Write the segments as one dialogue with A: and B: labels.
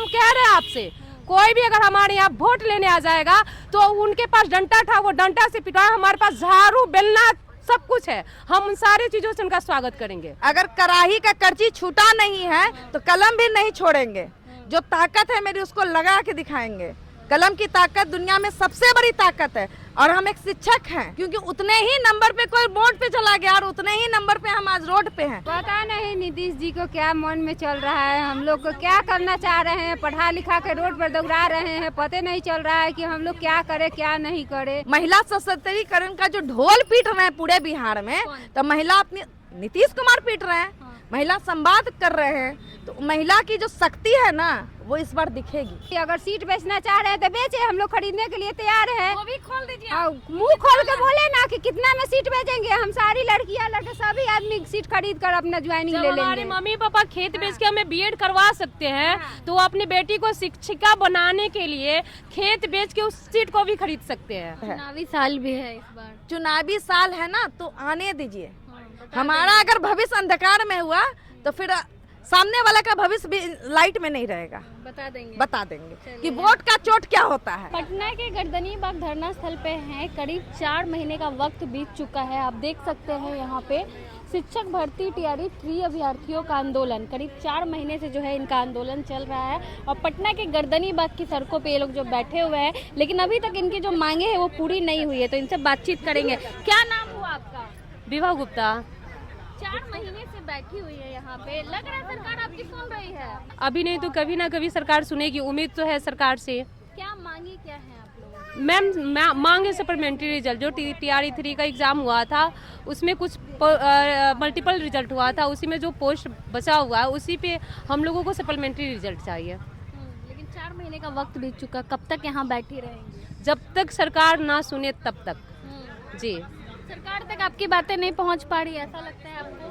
A: हम कह रहे हैं आपसे, कोई भी अगर हमारे यहाँ वोट लेने आ जाएगा तो उनके पास डंडा था, वो डंडा से पिटवाए, हमारे पास झाड़ू बेलना सब कुछ है, हम उन सारी चीजों से उनका स्वागत करेंगे।
B: अगर कराही का करची छूटा नहीं है तो कलम भी नहीं छोड़ेंगे। जो ताकत है मेरी उसको लगा के दिखाएंगे। कलम की ताकत दुनिया में सबसे बड़ी ताकत है और हम एक शिक्षक हैं, क्योंकि उतने ही नंबर पे कोई बोर्ड पे चला गया और उतने ही नंबर पे हम आज रोड पे हैं।
C: पता नहीं नीतीश जी को क्या मन में चल रहा है, हम लोग को क्या करना चाह रहे हैं, पढ़ा लिखा के रोड पर दौड़ा रहे हैं, पता नहीं चल रहा है कि हम लोग क्या करें क्या नहीं करें।
B: महिला सशक्तिकरण का जो ढोल पीट रहे हैं पूरे बिहार में, तो महिला अपनी नीतीश कुमार पीट रहे हैं, महिला संवाद कर रहे हैं, तो महिला की जो शक्ति है ना वो इस बार दिखेगी।
C: अगर सीट बेचना चाह रहे हैं तो बेचे, हम लोग खरीदने के लिए तैयार हैं।
B: वो भी खोल दीजिए,
C: मुंह खोल के बोले ना कि कितना में सीट बेचेंगे, हम सारी लड़कियां लड़के सभी आदमी सीट खरीद कर अपना ज्वाइनिंग ले लेंगे।
A: हमारे मम्मी पापा खेत बेच के हमें बीएड करवा सकते हैं, तो वो अपनी बेटी को शिक्षिका बनाने के लिए खेत बेच के उस सीट को भी खरीद सकते हैं।
C: चुनावी साल भी है इस बार,
B: चुनावी साल है ना, तो आने दीजिए। हमारा अगर भविष्य अंधकार में हुआ तो फिर सामने वाला का भविष्य भी लाइट में नहीं रहेगा। बता देंगे कि वोट का चोट क्या होता है।
D: पटना के गर्दनी बाग धरना स्थल पे हैं, करीब 4 महीने का वक्त बीत चुका है। आप देख सकते हैं यहाँ पे शिक्षक भर्ती टीआरई 3 अभ्यर्थियों का आंदोलन, करीब 4 महीने से जो है इनका आंदोलन चल रहा है और पटना के गर्दनी बाग की सड़कों पे ये लोग जो बैठे हुए हैं, लेकिन अभी तक इनकी जो मांगे हैं वो पूरी नहीं हुई है, तो इनसे बातचीत करेंगे। क्या नाम हुआ आपका?
A: विभा गुप्ता।
D: 4 महीने से बैठी हुई है यहाँ पे, लग रहा है सरकार आपकी सुन रही है।
A: अभी नहीं तो कभी ना कभी सरकार सुनेगी, उम्मीद तो है सरकार से।
D: क्या मांगी क्या है आप लोग?
A: मैम मांगे सप्लीमेंट्री रिजल्ट, जो टीआरई 3 का एग्जाम हुआ था उसमें कुछ मल्टीपल रिजल्ट हुआ था, उसी में जो पोस्ट बचा हुआ है उसी पे हम लोगों को सप्लीमेंट्री रिजल्ट चाहिए।
D: लेकिन 4 महीने का वक्त बीत चुका, कब तक यहाँ बैठी रहेंगे?
A: जब तक सरकार ना सुने तब तक। जी,
D: सरकार तक आपकी बातें नहीं पहुँच पा रही, ऐसा लगता है आपको?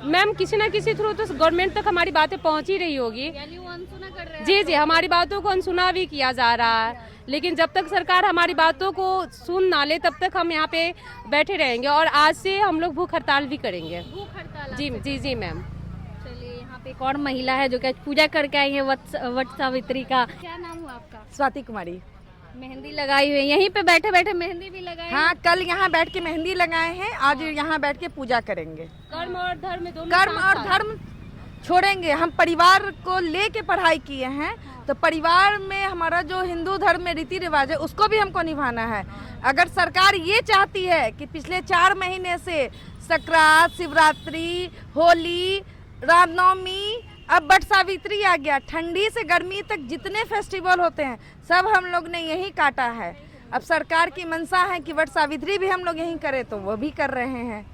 A: मैम किसी ना किसी थ्रू तो गवर्नमेंट तक हमारी बातें पहुंच ही रही होगी।
D: यानी वो अनसुना कर रहे हैं।
A: जी जी, हमारी बातों को अनसुना भी किया जा रहा है, लेकिन जब तक सरकार हमारी बातों को सुन ना ले तब तक हम यहाँ पे बैठे रहेंगे और आज से हम लोग भूख हड़ताल भी करेंगे।
D: भूख हड़ताल?
A: जी जी जी मैम।
D: चलिए, यहाँ पे एक और महिला है जो कि पूजा करके आई है वट सावित्री का। क्या नाम हुआ आपका?
B: स्वाति कुमारी।
D: मेहंदी लगाई हुई है, यहीं पे बैठे बैठे मेहंदी भी लगाई?
B: हाँ, कल यहाँ बैठ के मेहंदी लगाए हैं, आज यहाँ बैठ के पूजा करेंगे।
A: कर्म और धर्म दोनों,
B: कर्म और धर्म छोड़ेंगे। हम परिवार को लेके पढ़ाई किए हैं, तो परिवार में हमारा जो हिंदू धर्म में रीति रिवाज है उसको भी हमको निभाना है। अगर सरकार ये चाहती है कि पिछले 4 महीने से संक्रांत, शिवरात्रि, होली, रामनवमी, अब वट सावित्री आ गया, ठंडी से गर्मी तक जितने फेस्टिवल होते हैं सब हम लोग ने यही काटा है। अब सरकार की मंशा है कि वट सावित्री भी हम लोग यही करें, तो वो भी कर रहे हैं।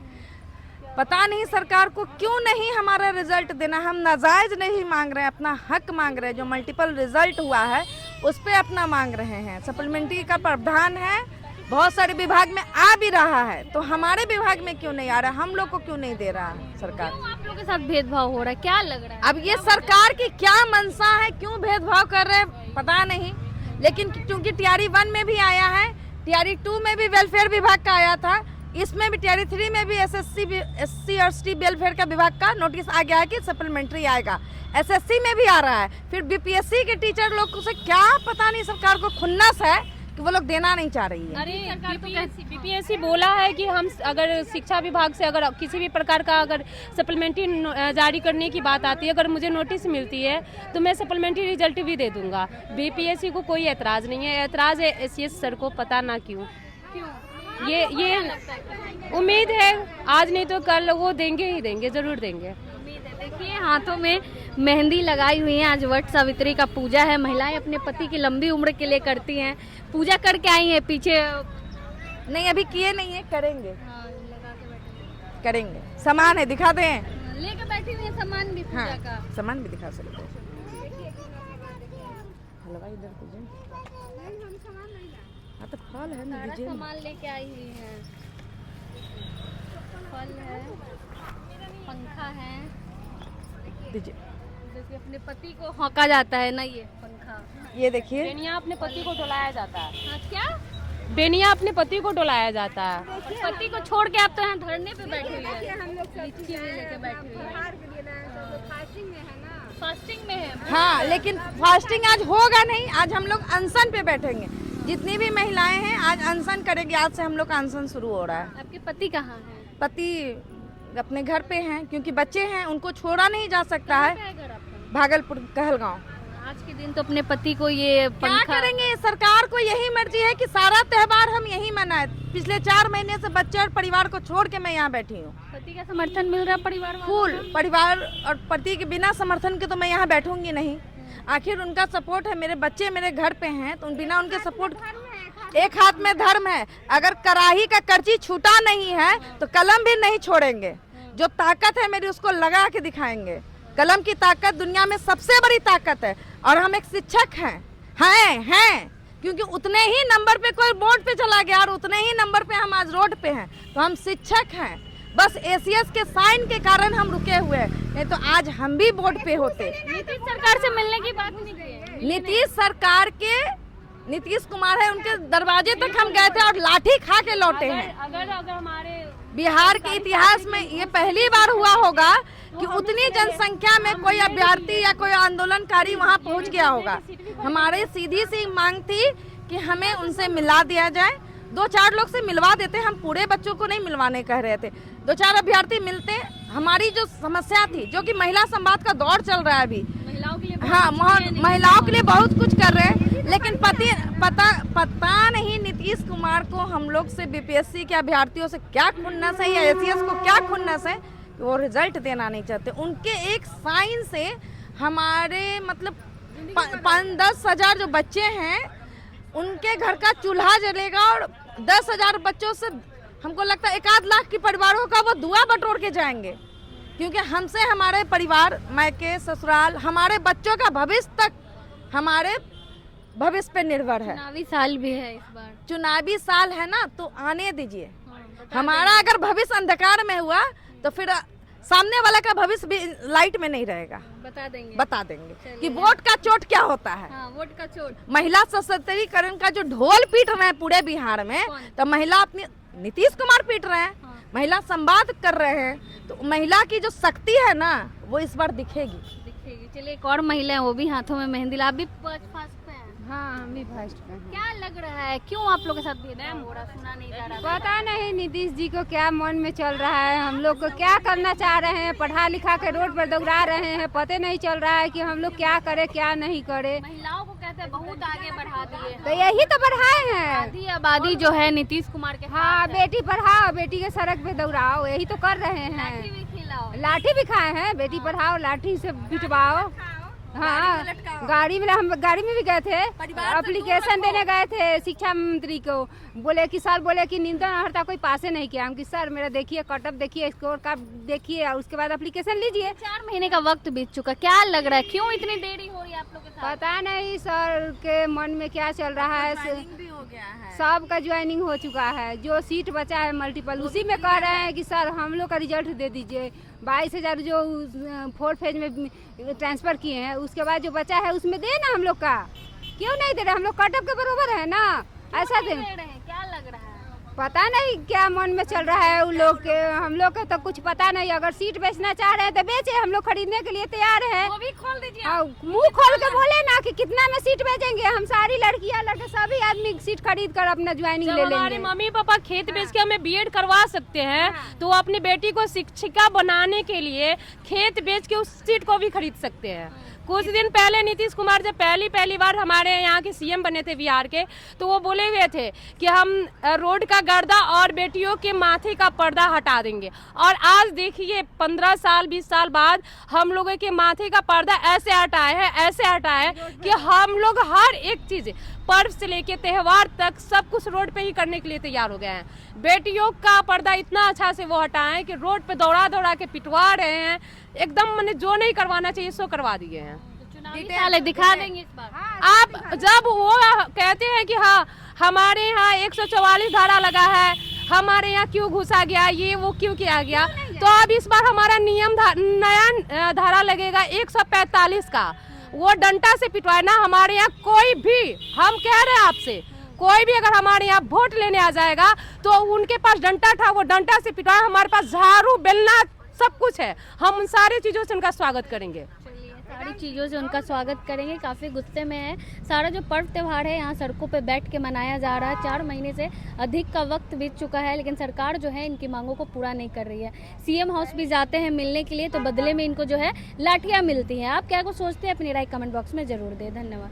B: पता नहीं सरकार को क्यों नहीं हमारा रिजल्ट देना। हम नाजायज नहीं मांग रहे हैं, अपना हक मांग रहे हैं। जो मल्टीपल रिजल्ट हुआ है उस पर अपना मांग रहे हैं। सप्लीमेंट्री का प्रावधान है, बहुत सारे विभाग में आ भी रहा है, तो हमारे विभाग में क्यों नहीं आ रहा, हम लोग को क्यों नहीं दे रहा सरकार?
D: क्यों आप लोगों के साथ भेदभाव हो रहा है, क्या लग रहा है?
B: अब ये सरकार की क्या मंशा है, क्यों भेदभाव कर रहे हैं पता नहीं, लेकिन क्योंकि टीआरई 1 में भी आया है, टीआरई 2 में भी वेलफेयर विभाग का आया था, इसमें भी टीआरई 3 में भी एससी और एसटी वेलफेयर का विभाग का नोटिस आ गया है कि सप्लीमेंट्री आएगा। एसएससी में भी आ रहा है। फिर बीपीएससी के टीचर लोग से क्या पता नहीं सरकार को खुन्नस है कि वो लोग देना नहीं चाह रही है।
A: अरे बीपीएससी बोला है कि हम अगर शिक्षा विभाग से अगर किसी भी प्रकार का अगर सप्लीमेंट्री जारी करने की बात आती है, अगर मुझे नोटिस मिलती है तो मैं सप्लीमेंट्री रिजल्ट भी दे दूंगा। बीपीएससी को कोई ऐतराज नहीं है। ऐतराज है एससीएस सर को, पता ना क्यों। ये उम्मीद है आज नहीं तो कल वो देंगे ही देंगे, जरूर देंगे।
D: देखिए हाथों में मेहंदी लगाई हुई है, आज वट सावित्री का पूजा है। महिलाएं अपने पति की लंबी उम्र के लिए करती हैं, पूजा करके आई हैं। पीछे
B: नहीं अभी किए नहीं है, करेंगे। करेंगे। सामान है, दिखा दें।
D: लेके बैठी हुई है सामान भी पूजा का।
B: सामान भी दिखा सकते हैं। हलवा इधर पूजा। हाँ तो फल है ना,
D: सारा सामान लेके आई हुई है। फल है, पंखा है।
B: दीजिए।
D: देखिए अपने पति को हौका जाता है ना ये पंखा।
B: ये देखिए,
A: बेनिया अपने पति को डुलाया जाता है।
D: हाँ क्या?
A: बेनिया अपने पति को डुलाया जाता है।
D: पति को छोड़ के आप तो यहाँ धरने पे बैठे हुए हैं। हम लोग लीची भी लेके बैठे हुए हैं। फास्टिंग में है।
B: हाँ, लेकिन फास्टिंग आज होगा नहीं। आज हम लोग अनशन पे बैठेंगे। जितनी भी महिलाएं हैं आज अनशन करेंगे। आज से हम लोग का अनशन शुरू हो रहा है।
D: आपके पति कहाँ हैं?
B: पति अपने घर पे हैं, क्योंकि बच्चे हैं, उनको छोड़ा नहीं जा सकता है।
D: क्या है घर आपका?
B: भागलपुर कहलगांव।
D: आज के दिन तो अपने पति को ये
B: क्या
D: पंखा
B: करेंगे? सरकार को यही मर्जी है कि सारा त्योहार हम यही मनाएं। पिछले 4 महीने से बच्चे और परिवार को छोड़ के मैं यहाँ बैठी हूँ।
D: पति का समर्थन मिल रहा है परिवार वालों
B: फुल
D: का?
B: परिवार और पति के बिना समर्थन के तो मैं यहाँ बैठूंगी नहीं। आखिर उनका सपोर्ट है। मेरे बच्चे मेरे घर पे हैं, तो बिना उनके सपोर्ट, एक हाथ में धर्म है। अगर कराही का करची छूटा नहीं है तो कलम भी नहीं छोड़ेंगे। जो ताकत है मेरी उसको लगा के दिखाएंगे। कलम की ताकत दुनिया में सबसे बड़ी ताकत है। और हम एक शिक्षक हैं क्योंकि उतने ही नंबर पे कोई बोर्ड पे चला गया और उतने ही नंबर पे हम आज रोड पे हैं, तो हम शिक्षक हैं। बस एसीएस के साइन के कारण हम रुके हुए हैं, नहीं तो आज हम भी बोर्ड पे होते।
D: नीतीश सरकार से मिलने की बात नहीं की है।
B: नीतीश सरकार के नीतीश कुमार है, उनके दरवाजे तक हम गए थे और लाठी खा के लौटे हैं।
A: अगर हमारे
B: बिहार के इतिहास में ये पहली बार हुआ होगा कि उतनी जनसंख्या में कोई अभ्यर्थी या कोई आंदोलनकारी वहां पहुंच गया होगा। हमारी सीधी सी मांग थी कि हमें उनसे मिला दिया जाए। 2-4 लोग से मिलवा देते, हम पूरे बच्चों को नहीं मिलवाने कह रहे थे। 2-4 अभ्यर्थी मिलते। हमारी जो समस्या थी, जो कि महिला संवाद का दौर चल रहा है अभी,
D: महिलाओं के लिए
B: हाँ, महिलाओं के लिए बहुत कुछ कर रहे हैं, लेकिन पता नहीं नीतीश कुमार को हम लोग से, बीपीएससी के अभ्यर्थियों से क्या खुन्नस है या एसीएस को क्या खुन्नस है, वो रिजल्ट देना नहीं चाहते। उनके एक साइन से हमारे मतलब 5-10 हजार जो बच्चे हैं उनके घर का चूल्हा जलेगा और 10,000 बच्चों से हमको लगता है 1-8 लाख के परिवारों का वो दुआ बटोर के जाएंगे। क्योंकि हमसे हमारे परिवार, मायके, ससुराल, हमारे बच्चों का भविष्य तक हमारे भविष्य पे निर्भर है।
D: चुनावी साल भी है इस बार।
B: चुनावी साल है ना, तो आने दीजिए। हमारा अगर भविष्य अंधकार में हुआ तो फिर सामने वाला का भविष्य भी लाइट में नहीं रहेगा। बता देंगे कि वोट का चोट क्या होता है।
D: हाँ, वोट का चोट।
B: महिला सशक्तिकरण का जो ढोल पीट रहे हैं पूरे बिहार में, तो महिला अपनी नीतीश कुमार पीट रहे हैं।
D: हाँ।
B: महिला संवाद कर रहे हैं, तो महिला की जो शक्ति है ना वो इस बार दिखेगी।
D: चलिए, एक और महिला है, वो भी हाथों में मेहंदी ला। आप भी फास्ट पे हैं?
C: हाँ, हम भी फर्स्ट पे हैं।
D: क्या लग रहा है, क्यों आप लोग के साथ भेदभाव हो रहा, सुना नहीं जा रहा?
C: पता नहीं नीतीश जी को क्या मन में चल रहा है। हम लोग को क्या करना चाह रहे हैं, पढ़ा लिखा के रोड पर दौड़ा रहे हैं। पता नहीं चल रहा है कि हम लोग क्या करें क्या नहीं करें।
D: महिलाओं को कहते हैं बहुत आगे बढ़ा दिए,
C: तो यही तो बढ़ाए हैं।
D: आधी आबादी जो है नीतीश कुमार के
C: हाँ,
D: साथ है।
C: बेटी पढ़ाओ, बेटी के सड़क पे दौड़ाओ, यही तो कर रहे
D: लाठी
C: हैं।
D: भी खिलाओ।
C: लाठी भी खाए हैं, बेटी पढ़ाओ, लाठी से पिटवाओ। हाँ, गाड़ी में हम गाड़ी में भी गए थे, एप्लीकेशन देने गए थे शिक्षा मंत्री को। बोले कि सर, बोले कि निंदा हड़ता कोई पासे नहीं किया। हम कि सर मेरा देखिए कटअप देखिए, स्कोर का देखिए, और उसके बाद एप्लीकेशन लीजिए।
D: 4 महीने का वक्त बीत चुका, क्या लग रहा है, क्यों इतनी देरी हो रही है आप लोग के साथ?
C: पता नहीं सर के मन में क्या चल रहा है। सबका ज्वाइनिंग हो चुका है। जो सीट बचा है मल्टीपल, उसी में कह रहे हैं कि सर हम लोग का रिजल्ट दे दीजिए। 22,000 जो 4th फेज में ट्रांसफर किए हैं, उसके बाद जो बचा है उसमें दे ना हम लोग का। क्यों नहीं दे रहे? हम लोग कटअप के बरोबर है ना, ऐसा दे।
D: क्या लग रहा है?
C: पता नहीं क्या मन में चल रहा है उन लोग के। हम लोग को तो कुछ पता नहीं। अगर सीट बेचना चाह रहे हैं तो बेचे, हम लोग खरीदने के लिए तैयार है।
D: वो भी खोल दीजिए।
C: मुंह खोल के बोले ना कि कितना में सीट बेचेंगे। हम सारी लड़कियां लड़के सभी आदमी सीट खरीद कर अपना ज्वाइनिंग ले लेंगे।
A: हमारे मम्मी पापा खेत बेच के हमें बीएड करवा सकते हैं, तो वो अपनी बेटी को शिक्षिका बनाने के लिए खेत बेच के उस सीट को भी खरीद सकते हैं। कुछ दिन पहले नीतीश कुमार जब पहली बार हमारे यहाँ के सीएम बने थे बिहार के, तो वो बोले हुए थे कि हम रोड का गर्दा और बेटियों के माथे का पर्दा हटा देंगे। और आज देखिए 15 साल 20 साल बाद हम लोगों के माथे का पर्दा ऐसे हटाए है कि हम लोग हर एक चीज, पर्व से लेके त्योहार तक सब कुछ रोड पे ही करने के लिए तैयार हो गए हैं। बेटियों का पर्दा इतना अच्छा से वो हटाए कि रोड पे दौड़ा के पिटवा रहे हैं। एकदम मैंने जो नहीं करवाना चाहिए सो करवा दिए हैं।
D: साले दिखा देंगे इस बार।
A: आप जब वो कहते हैं कि हाँ हमारे यहाँ 144 धारा लगा है, हमारे यहाँ क्यों घुसा गया, ये वो क्यों किया गया, तो अब इस बार हमारा नया धारा लगेगा 145 का। वो डंडा से पिटवाए ना। हमारे यहाँ कोई भी, हम कह रहे हैं आपसे, कोई भी अगर हमारे यहाँ वोट लेने आ जाएगा तो उनके पास डंडा था, वो डंडा से पिटवाए। हमारे पास झाड़ू बेलना सब कुछ है, हम उन सारी चीजों से उनका स्वागत करेंगे।
D: सारी चीज़ों से उनका स्वागत करेंगे। काफ़ी गुस्से में है। सारा जो पर्व त्यौहार है यहाँ सड़कों पे बैठ के मनाया जा रहा है। 4 महीने से अधिक का वक्त बीत चुका है, लेकिन सरकार जो है इनकी मांगों को पूरा नहीं कर रही है। सीएम हाउस भी जाते हैं मिलने के लिए, तो बदले में इनको जो है लाठियाँ मिलती हैं। आप क्या कुछ सोचते हैं, अपनी राय कमेंट बॉक्स में ज़रूर दें। धन्यवाद।